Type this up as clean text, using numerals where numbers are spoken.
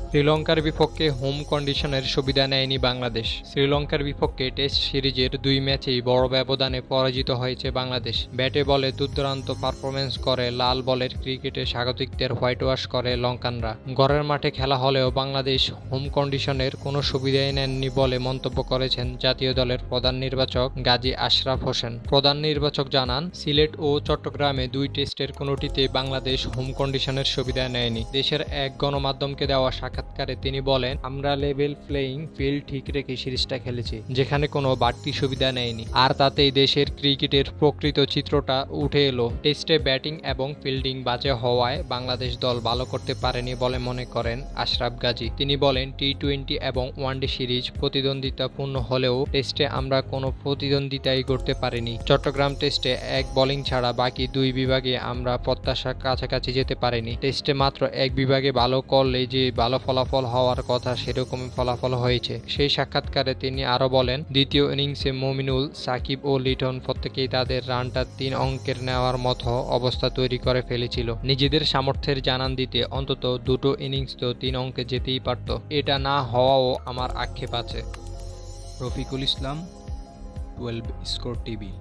শ্রীলঙ্কার বিপক্ষে হোম কন্ডিশনের সুবিধা নেয়নি বাংলাদেশ। শ্রীলঙ্কার বিপক্ষে টেস্ট সিরিজের ২ ম্যাচেই বড় ব্যবধানে পরাজিত হয়েছে বাংলাদেশ। ব্যাটে বলে দুর্দান্ত পারফরম্যান্স করে লাল বলের ক্রিকেটে স্বাগতিকদের হোয়াইট ওয়াশ করে লঙ্কানরা। ঘরের মাঠে খেলা হলেও বাংলাদেশ হোম কন্ডিশনের কোনো সুবিধাই নেননি বলে মন্তব্য করেছেন জাতীয় দলের প্রধান নির্বাচক গাজী আশরাফ হোসেন। প্রধান নির্বাচক জানান, সিলেট ও চট্টগ্রামে ২ টেস্টের কোনোটিতে বাংলাদেশ হোম কন্ডিশনের সুবিধা নেয়নি। দেশের এক গণমাধ্যমকে দেওয়া সাক্ষাৎকারে তিনি বলেন, আমরা লেভেল প্লেয়িং ফিল্ড ঠিক রেখে সিরিজটা খেলেছি, যেখানে কোনো বাড়তি সুবিধা নেয়নি। আর তাতেই দেশের ক্রিকেটের প্রকৃত চিত্রটা উঠে এলো। টেস্টে ব্যাটিং এবং ফিল্ডিং বাজে হওয়ায় বাংলাদেশ দল ভালো করতে পারেনি বলে মনে করেন আশরাফ গাজী। তিনি বলেন, টি-20 এবং ওয়ানডে সিরিজ প্রতিদ্বন্দ্বিতাপূর্ণ হলেও টেস্টে আমরা কোনো প্রতিদ্বন্দ্বিতাই করতে পারিনি। চট্টগ্রাম টেস্টে এক বোলিং ছাড়া বাকি ২ বিভাগে আমরা প্রত্যাশার কাছাকাছি যেতে পারিনি। টেস্টে মাত্র এক বিভাগে ভালো করলে যে ভালো ফলাফল হওয়ার কথা সেরকমই ফলাফল হয়েছে। সেই সাক্ষাৎকারে তিনি আরও বলেন, দ্বিতীয় ইনিংসে মমিনুল, সাকিব ও লিটন প্রত্যেকেই তাদের রানটা ৩ অঙ্কের নেওয়ার মতো অবস্থা তৈরি করে ফেলেছিল। নিজেদের সামর্থ্যের জানান দিতে অন্তত দুটো ইনিংস তো ৩ অঙ্কে যেতেই পারত। এটা না হওয়াও আমার আক্ষেপ আছে। Rafiqul Islam, 12 score TV.